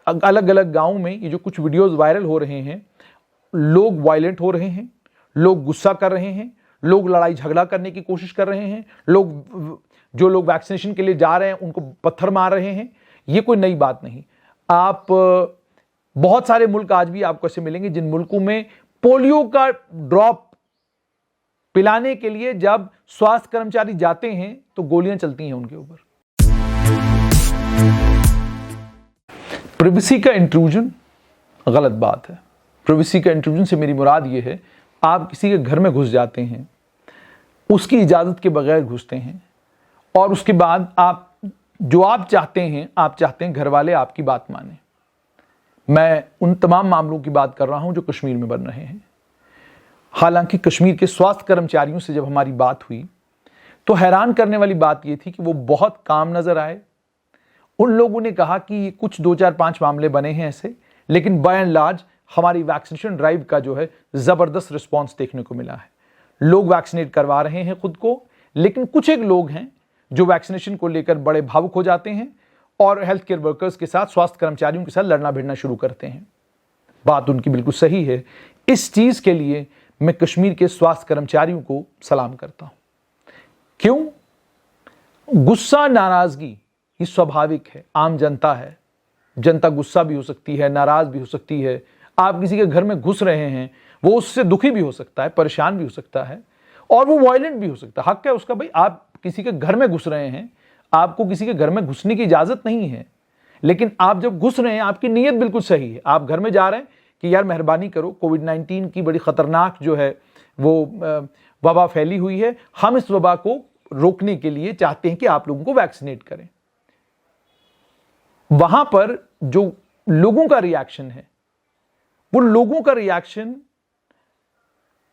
अलग अलग गाँव में ये जो कुछ वीडियोज़ वायरल हो रहे हैं, लोग वायलेंट हो रहे हैं, लोग गुस्सा कर रहे हैं, लोग लड़ाई झगड़ा करने की कोशिश कर रहे हैं, जो लोग वैक्सीनेशन के लिए जा रहे हैं उनको पत्थर मार रहे हैं। ये कोई नई बात नहीं। आप बहुत सारे मुल्क आज भी आपको ऐसे मिलेंगे जिन मुल्कों में पोलियो का ड्रॉप पिलाने के लिए जब स्वास्थ्य कर्मचारी जाते हैं तो गोलियां चलती हैं उनके ऊपर। प्राइवेसी का इंट्रूजन गलत बात है। प्राइवेसी का इंट्रूजन से मेरी मुराद ये है, आप किसी के घर में घुस जाते हैं, उसकी इजाज़त के बगैर घुसते हैं और उसके बाद आप चाहते हैं घर वाले आपकी बात माने। मैं उन तमाम मामलों की बात कर रहा हूं जो कश्मीर में बन रहे हैं। हालांकि कश्मीर के स्वास्थ्य कर्मचारियों से जब हमारी बात हुई तो हैरान करने वाली बात यह थी कि वो बहुत काम नजर आए। उन लोगों ने कहा कि कुछ 2, 4, 5 मामले बने हैं ऐसे, लेकिन बाय एंड लार्ज हमारी वैक्सीनेशन ड्राइव का जो है ज़बरदस्त रिस्पॉन्स देखने को मिला है। लोग वैक्सीनेट करवा रहे हैं खुद को, लेकिन कुछ एक लोग हैं जो वैक्सीनेशन को लेकर बड़े भावुक हो जाते हैं और हेल्थ केयर वर्कर्स के साथ, स्वास्थ्य कर्मचारियों के साथ लड़ना भिड़ना शुरू करते हैं। बात उनकी बिल्कुल सही है। इस चीज़ के लिए मैं कश्मीर के स्वास्थ्य कर्मचारियों को सलाम करता हूं। क्यों? गुस्सा, नाराजगी ये स्वाभाविक है, आम जनता है। जनता गुस्सा भी हो सकती है, नाराज भी हो सकती है। आप किसी के घर में घुस रहे हैं, वो उससे दुखी भी हो सकता है, परेशान भी हो सकता है और वो वायलेंट भी हो सकता है। हक है उसका। भाई, आप किसी के घर में घुस रहे हैं, आपको किसी के घर में घुसने की इजाजत नहीं है, लेकिन आप जब घुस रहे हैं आपकी नीयत बिल्कुल सही है। आप घर में जा रहे हैं कि यार मेहरबानी करो, कोविड-19 की बड़ी खतरनाक जो है वो वबा फैली हुई है, हम इस वबा को रोकने के लिए चाहते हैं कि आप लोगों को वैक्सीनेट करें। वहां पर जो लोगों का रिएक्शन है, वो लोगों का रिएक्शन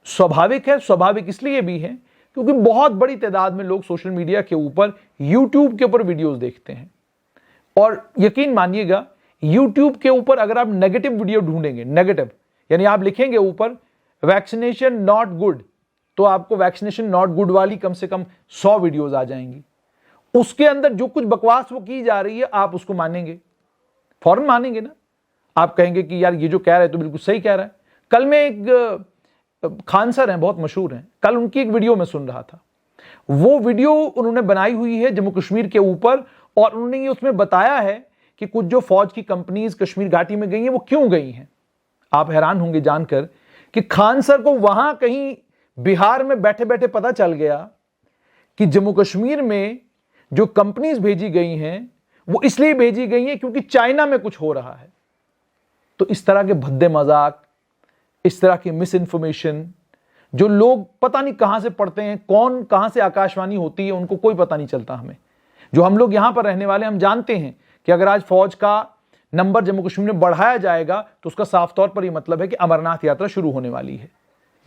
स्वाभाविक है। स्वाभाविक इसलिए भी है क्योंकि बहुत बड़ी तादाद में लोग सोशल मीडिया के ऊपर, यूट्यूब के ऊपर वीडियोस देखते हैं और यकीन मानिएगा यूट्यूब के ऊपर अगर आप नेगेटिव वीडियो ढूंढेंगे, नेगेटिव यानी आप लिखेंगे ऊपर वैक्सीनेशन नॉट गुड, तो आपको वैक्सीनेशन नॉट गुड वाली कम से कम 100 वीडियोस आ जाएंगी। उसके अंदर जो कुछ बकवास वो की जा रही है आप उसको मानेंगे, फौरन मानेंगे ना। आप कहेंगे कि यार ये जो कह रहा है तो बिल्कुल सही कह रहा है। कल में एक खान सर हैं, बहुत मशहूर हैं, कल उनकी एक वीडियो में सुन रहा था। वो वीडियो उन्होंने बनाई हुई है जम्मू कश्मीर के ऊपर और उन्होंने ये उसमें बताया है कि कुछ जो फौज की कंपनीज कश्मीर घाटी में गई हैं वो क्यों गई हैं। आप हैरान होंगे जानकर कि खान सर को वहां कहीं बिहार में बैठे बैठे पता चल गया कि जम्मू कश्मीर में जो कंपनीज भेजी गई हैं वो इसलिए भेजी गई हैं क्योंकि चाइना में कुछ हो रहा है। तो इस तरह के भद्दे मजाक, इस तरह की मिस इन्फॉर्मेशन जो लोग पता नहीं कहां से पढ़ते हैं, कौन कहां से आकाशवाणी होती है उनको कोई पता नहीं चलता। हमें जो हम लोग यहां पर रहने वाले, हम जानते हैं कि अगर आज फौज का नंबर जम्मू कश्मीर में बढ़ाया जाएगा तो उसका साफ तौर पर यह मतलब है कि अमरनाथ यात्रा शुरू होने वाली है।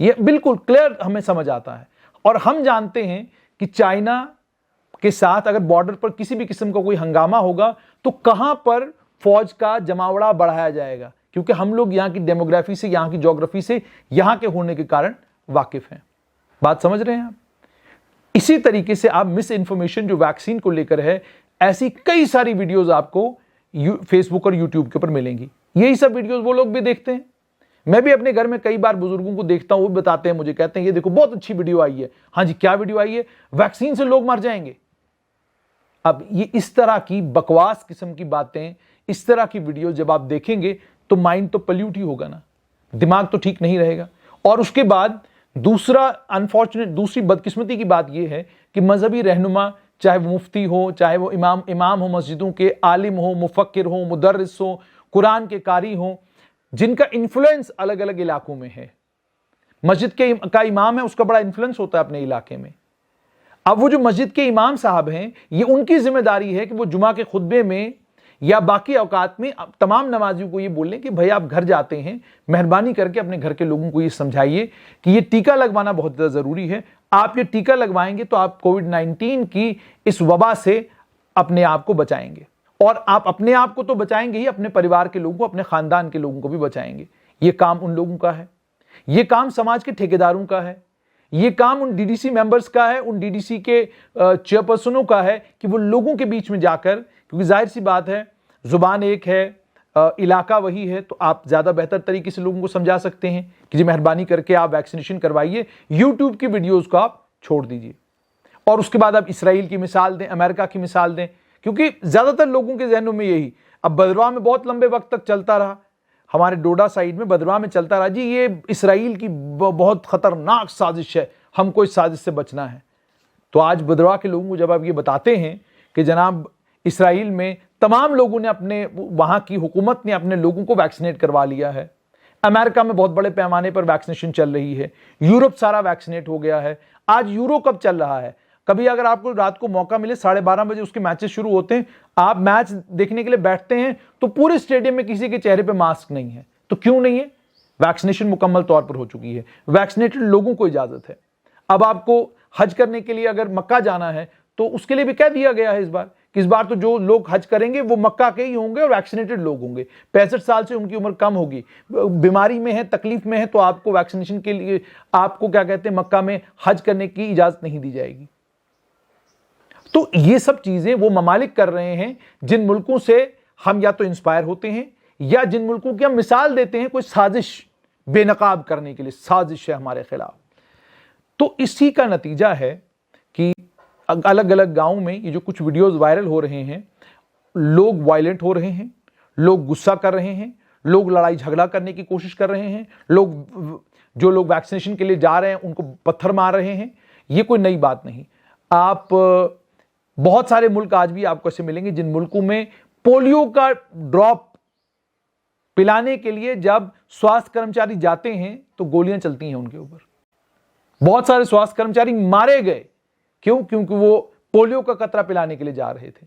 यह बिल्कुल क्लियर हमें समझ आता है। और हम जानते हैं कि चाइना के साथ अगर बॉर्डर पर किसी भी किस्म का कोई हंगामा होगा तो कहां पर फौज का जमावड़ा बढ़ाया जाएगा, क्योंकि हम लोग यहाँ की डेमोग्राफी से, यहाँ की ज्योग्राफी से, यहाँ के होने के कारण वाकिफ हैं। बात समझ रहे हैं आप? इसी तरीके से आप मिस इन्फॉर्मेशन जो वैक्सीन को लेकर है, ऐसी कई सारी वीडियोस आपको फेसबुक और यूट्यूब के ऊपर मिलेंगी। यही सब वीडियोस वो लोग भी देखते हैं। मैं भी अपने घर में कई बार बुजुर्गों को देखता हूं, वो बताते हैं मुझे, कहते हैं ये देखो बहुत अच्छी वीडियो आई है। हाँ जी, क्या वीडियो आई है? वैक्सीन से लोग मर जाएंगे। अब ये इस तरह की बकवास किस्म की बातें, इस तरह की वीडियो जब आप देखेंगे तो माइंड तो पल्यूट ही होगा ना, दिमाग तो ठीक नहीं रहेगा। और उसके बाद दूसरी बदकिस्मती की बात यह है कि मजहबी रहनुमा, चाहे वो मुफ्ती हो, चाहे वो इमाम हो मस्जिदों के, आलिम हो, मुफक्किर हो, मुदर्रिस हो, कुरान के कारी हो, जिनका इन्फ्लुएंस अलग अलग इलाकों में है। मस्जिद का इमाम है, उसका बड़ा इन्फ्लुएंस होता है अपने इलाके में। अब वो जो मस्जिद के इमाम साहब हैं, ये उनकी जिम्मेदारी है कि वो जुमा के खुतबे में या बाकी औकात में तमाम नमाजियों को ये बोलें कि भाई आप घर जाते हैं, मेहरबानी करके अपने घर के लोगों को ये समझाइए कि ये टीका लगवाना बहुत ज़्यादा ज़रूरी है। आप ये टीका लगवाएंगे तो आप कोविड-19 की इस वबा से अपने आप को बचाएंगे, और आप अपने आप को तो बचाएंगे ही, अपने परिवार के लोगों को, अपने खानदान के लोगों को भी बचाएंगे। ये काम उन लोगों का है, ये काम समाज के ठेकेदारों का है, ये काम उन डीडीसी मेंबर्स का है, उन डीडीसी के चेयरपर्सनों का है कि वो लोगों के बीच में जाकर, क्योंकि जाहिर सी बात है जुबान एक है, इलाका वही है, तो आप ज़्यादा बेहतर तरीके से लोगों को समझा सकते हैं कि जी मेहरबानी करके आप वैक्सीनेशन करवाइए, यूट्यूब की वीडियोस को आप छोड़ दीजिए। और उसके बाद आप इसराइल की मिसाल दें, अमेरिका की मिसाल दें, क्योंकि ज़्यादातर लोगों के जहनों में यही। अब बदरवा में बहुत लंबे वक्त तक चलता रहा, हमारे डोडा साइड में बदरवा में चलता रहा, जी ये इसराइल की बहुत खतरनाक साजिश है, हमको इस साजिश से बचना है। तो आज बदरवा के लोगों को जब आप ये बताते हैं कि जनाब इसराइल में तमाम लोगों ने अपने, वहां की हुकूमत ने अपने लोगों को वैक्सीनेट करवा लिया है, अमेरिका में बहुत बड़े पैमाने पर वैक्सीनेशन चल रही है, यूरोप सारा वैक्सीनेट हो गया है, आज यूरो कप चल रहा है। कभी अगर आपको रात को मौका मिले 12:30 बजे उसके मैचेस शुरू होते हैं, आप मैच देखने के लिए बैठते हैं तो पूरे स्टेडियम में किसी के चेहरे पे मास्क नहीं है। तो क्यों नहीं है? वैक्सीनेशन मुकम्मल तौर पर हो चुकी है, वैक्सीनेटेड लोगों को इजाजत है। अब आपको हज करने के लिए अगर मक्का जाना है तो उसके लिए भी कह दिया गया है इस बार तो जो लोग हज करेंगे वो मक्का के ही होंगे और वैक्सीनेटेड लोग होंगे। 65 साल से उनकी उम्र कम होगी, बीमारी में है, तकलीफ में है, तो आपको वैक्सीनेशन के लिए आपको क्या कहते हैं मक्का में हज करने की इजाजत नहीं दी जाएगी। तो ये सब चीजें वो ममालिक कर रहे हैं जिन मुल्कों से हम या तो इंस्पायर होते हैं या जिन मुल्कों की हम मिसाल देते हैं कोई साजिश बेनकाब करने के लिए, साजिश है हमारे खिलाफ। तो इसी का नतीजा है कि अलग अलग गांव में ये जो कुछ वीडियोस वायरल हो रहे हैं, लोग वायलेंट हो रहे हैं, लोग गुस्सा कर रहे हैं, लोग लड़ाई झगड़ा करने की कोशिश कर रहे हैं, जो लोग वैक्सीनेशन के लिए जा रहे हैं उनको पत्थर मार रहे हैं। ये कोई नई बात नहीं। आप बहुत सारे मुल्क आज भी आपको ऐसे मिलेंगे जिन मुल्कों में पोलियो का ड्रॉप पिलाने के लिए जब स्वास्थ्य कर्मचारी जाते हैं तो गोलियां चलती हैं उनके ऊपर। बहुत सारे स्वास्थ्य कर्मचारी मारे गए। क्यों? क्योंकि वो पोलियो का कतरा पिलाने के लिए जा रहे थे।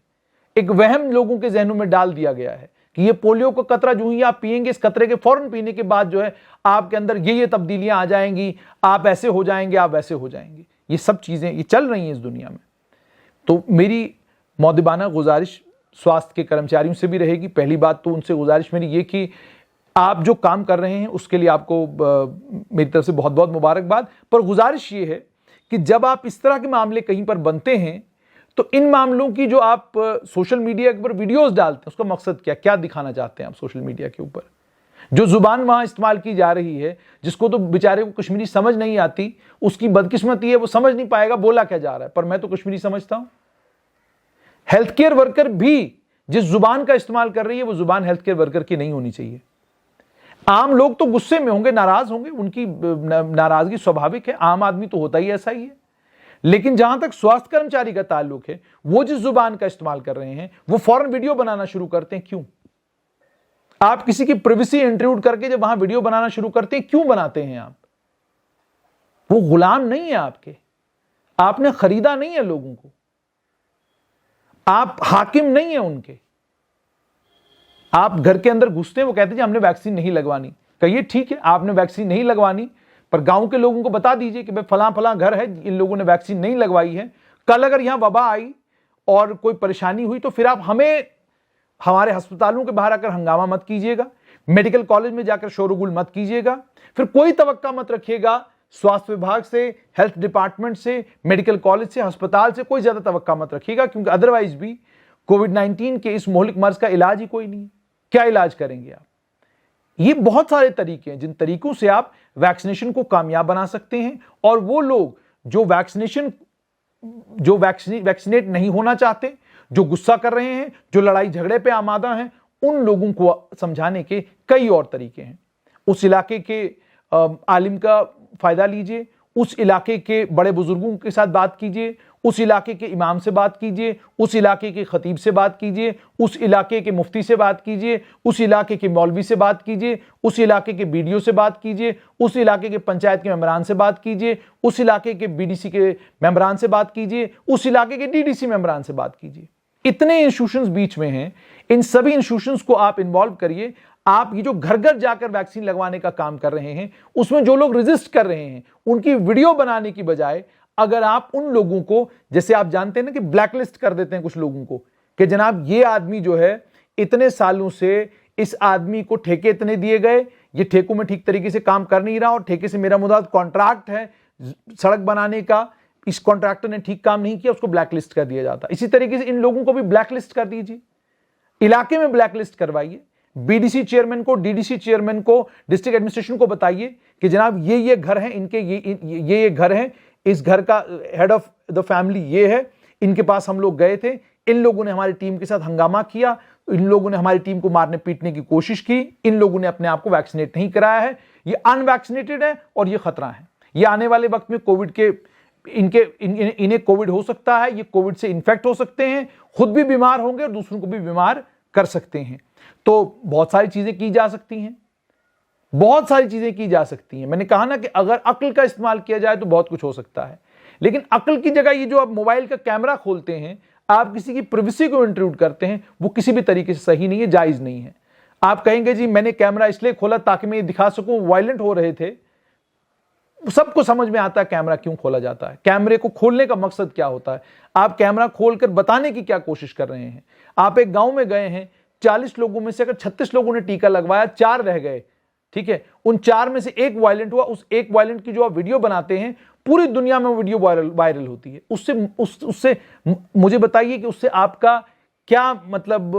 एक वहम लोगों के जहनों में डाल दिया गया है कि ये पोलियो का कतरा जो ही आप पिएंगे, इस कतरे के फौरन पीने के बाद जो है आपके अंदर ये तब्दीलियां आ जाएंगी, आप ऐसे हो जाएंगे, आप वैसे हो जाएंगे। ये सब चीजें ये चल रही हैं इस दुनिया में। तो मेरी मौदबाना गुजारिश स्वास्थ्य के कर्मचारियों से भी रहेगी। पहली बात तो उनसे गुजारिश मेरी ये कि आप जो काम कर रहे हैं उसके लिए आपको मेरी तरफ से बहुत बहुत मुबारकबाद। पर गुजारिश ये है कि जब आप इस तरह के मामले कहीं पर बनते हैं तो इन मामलों की जो आप सोशल मीडिया के ऊपर वीडियोस डालते हैं उसका मकसद क्या दिखाना चाहते हैं आप सोशल मीडिया के ऊपर? जो जुबान वहां इस्तेमाल की जा रही है, जिसको तो बेचारे को कश्मीरी समझ नहीं आती, उसकी बदकिस्मती है, वो समझ नहीं पाएगा बोला क्या जा रहा है। पर मैं तो कश्मीरी समझता हूं। हेल्थ केयर वर्कर भी जिस जुबान का इस्तेमाल कर रही है वो जुबान हेल्थ केयर वर्कर की नहीं होनी चाहिए। आम लोग तो गुस्से में होंगे, नाराज होंगे, उनकी नाराजगी स्वाभाविक है, आम आदमी तो होता ही ऐसा ही है। लेकिन जहां तक स्वास्थ्य कर्मचारी का ताल्लुक है, वो जिस जुबान का इस्तेमाल कर रहे हैं वो फौरन वीडियो बनाना शुरू करते हैं। क्यों? आप किसी की प्राइवेसी इंट्रूड करके जब वहां वीडियो बनाना शुरू करते हैं, क्यों बनाते हैं आप? वो गुलाम नहीं है आपके, आपने खरीदा नहीं है लोगों को, आप हाकिम नहीं है उनके। आप घर के अंदर घुसते हैं, वो कहते हैं हमने वैक्सीन नहीं लगवानी। कहिए ठीक है, आपने वैक्सीन नहीं लगवानी, पर गांव के लोगों को बता दीजिए कि भाई फलां फलां घर है, इन लोगों ने वैक्सीन नहीं लगवाई है। कल अगर यहां वबा आई और कोई परेशानी हुई तो फिर आप हमें हमारे अस्पतालों के बाहर आकर हंगामा मत कीजिएगा, मेडिकल कॉलेज में जाकर शोरगुल मत कीजिएगा, फिर कोई तवक्का मत रखिएगा स्वास्थ्य विभाग से, हेल्थ डिपार्टमेंट से, मेडिकल कॉलेज से, अस्पताल से कोई ज्यादा तवक्का मत रखिएगा, क्योंकि अदरवाइज भी कोविड-19 के इस मोहलिक मर्ज का इलाज ही कोई नहीं है। क्या इलाज करेंगे आप? ये बहुत सारे तरीके हैं जिन तरीकों से आप वैक्सीनेशन को कामयाब बना सकते हैं। और वो लोग जो वैक्सीनेट नहीं होना चाहते, जो गुस्सा कर रहे हैं, जो लड़ाई झगड़े पे आमादा हैं, उन लोगों को समझाने के कई और तरीके हैं। उस इलाके के आलिम का फायदा लीजिए, उस इलाके के बड़े बुजुर्गों के साथ बात कीजिए, उस इलाके के इमाम से बात कीजिए, उस इलाके के खतीब से बात कीजिए, उस इलाके के मुफ्ती से बात कीजिए, उस इलाके के मौलवी से बात कीजिए, उस इलाके के बीडीओ से बात कीजिए, उस इलाके के पंचायत के मेंबरान से बात कीजिए, उस इलाके के बीडीसी के मेंबरान से बात कीजिए, उस इलाके के डीडीसी मेंबरान से बात कीजिए। इतने इंस्टीट्यूशंस बीच में हैं, इन सभी इंस्टीट्यूशंस को आप इन्वॉल्व करिए। आप ये जो घर घर जाकर वैक्सीन लगवाने का काम कर रहे हैं, उसमें जो लोग रेजिस्ट कर रहे हैं उनकी वीडियो बनाने की बजाय अगर आप उन लोगों को, जैसे आप जानते हैं ना कि ब्लैकलिस्ट कर देते हैं कुछ लोगों को कि जनाब ये आदमी जो है इतने सालों से, इस आदमी को ठेके इतने दिए गए, ये ठेकों में ठीक तरीके से काम कर नहीं रहा और ठेके से मेरा मुराद कॉन्ट्रैक्ट है सड़क बनाने का, इस कॉन्ट्रैक्टर ने ठीक काम नहीं किया, उसको ब्लैकलिस्ट कर दिया जाता। इसी तरीके से इन लोगों को भी ब्लैकलिस्ट कर दीजिए, इलाके में ब्लैकलिस्ट करवाइए, बीडीसी चेयरमैन को, डीडीसी चेयरमैन को, डिस्ट्रिक्ट एडमिनिस्ट्रेशन को बताइए कि जनाब ये घर हैं, इनके ये घर हैं, इस घर का हेड ऑफ द फैमिली ये है, इनके पास हम लोग गए थे, इन लोगों ने हमारी टीम के साथ हंगामा किया, इन लोगों ने हमारी टीम को मारने पीटने की कोशिश की, इन लोगों ने अपने आप को वैक्सीनेट नहीं कराया है, ये अनवैक्सीनेटेड है और ये खतरा है, ये आने वाले वक्त में कोविड के इन्हें कोविड हो सकता है, ये कोविड से इन्फेक्ट हो सकते हैं, खुद भी बीमार होंगे और दूसरों को भी बीमार कर सकते हैं। तो बहुत सारी चीजें की जा सकती हैं, बहुत सारी चीजें की जा सकती हैं। मैंने कहा ना कि अगर अक्ल का इस्तेमाल किया जाए तो बहुत कुछ हो सकता है, लेकिन अक्ल की जगह ये जो आप मोबाइल का कैमरा खोलते हैं, आप किसी की प्राइवेसी को इंट्रूड करते हैं, वो किसी भी तरीके से सही नहीं है, जायज नहीं है। आप कहेंगे जी मैंने कैमरा इसलिए खोला ताकि मैं ये दिखा सकूं वायलेंट हो रहे थे। सबको समझ में आता है कैमरा क्यों खोला जाता है, कैमरे को खोलने का मकसद क्या होता है, आप कैमरा खोलकर बताने की क्या कोशिश कर रहे हैं। आप एक गांव में गए हैं, 40 लोगों में से अगर 36 लोगों ने टीका लगवाया, 4 रह गए, ठीक है, उन 4 में से एक वायलेंट हुआ, उस एक वायलेंट की जो आप वीडियो बनाते हैं पूरी दुनिया में वीडियो वायरल होती है, उससे मुझे बताइए कि उससे आपका क्या मतलब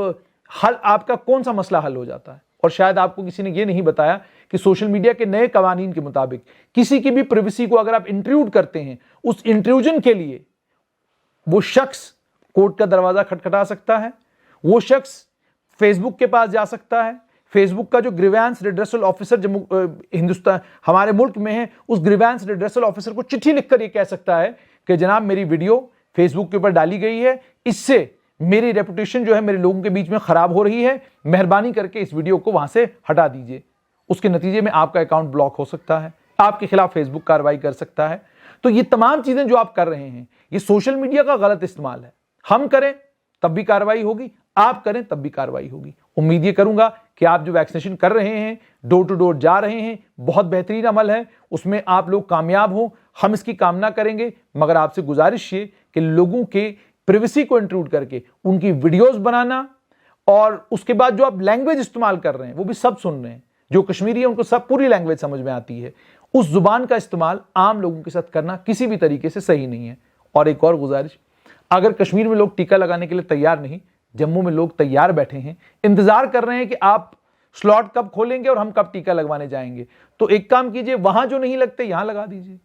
हल, आपका कौन सा मसला हल हो जाता है। और शायद आपको किसी ने यह नहीं बताया कि सोशल मीडिया के नए कवानीन के मुताबिक किसी की भी प्राइवेसी को अगर आप इंट्रूड करते हैं, उस इंट्रूजन के लिए वो शख्स कोर्ट का दरवाजा खटखटा सकता है, वो शख्स फेसबुक के पास जा सकता है, फेसबुक का जो grievance redressal officer Jammu Hindustan हमारे मुल्क में है, उस ग्रीवेंस रिड्रेसल ऑफिसर को चिट्ठी लिखकर ये कह सकता है कि जनाब मेरी वीडियो फेसबुक के ऊपर डाली गई है, इससे मेरी रेपुटेशन जो है मेरे लोगों के बीच में खराब हो रही है, मेहरबानी करके इस वीडियो को वहां से हटा दीजिए। उसके नतीजे में आपका अकाउंट ब्लॉक हो सकता है, आपके खिलाफ फेसबुक कार्रवाई कर सकता है। तो ये तमाम चीजें जो आप कर रहे हैं, ये सोशल मीडिया का गलत इस्तेमाल है। हम करें तब भी कार्रवाई होगी, आप करें तब भी कार्रवाई होगी। उम्मीद ये करूंगा कि आप जो वैक्सीनेशन कर रहे हैं, डोर टू डोर जा रहे हैं, बहुत बेहतरीन अमल है, उसमें आप लोग कामयाब हो, हम इसकी कामना करेंगे। मगर आपसे गुजारिश ये कि लोगों के प्राइवेसी को इंट्रूड करके उनकी वीडियोस बनाना, और उसके बाद जो आप लैंग्वेज इस्तेमाल कर रहे हैं वो भी सब सुन रहे हैं, जो कश्मीरी है उनको सब पूरी लैंग्वेज समझ में आती है, उस जुबान का इस्तेमाल आम लोगों के साथ करना किसी भी तरीके से सही नहीं है। और एक और गुजारिश, अगर कश्मीर में लोग टीका लगाने के लिए तैयार नहीं, जम्मू में लोग तैयार बैठे हैं, इंतजार कर रहे हैं कि आप स्लॉट कब खोलेंगे और हम कब टीका लगवाने जाएंगे, तो एक काम कीजिए, वहां जो नहीं लगते यहां लगा दीजिए।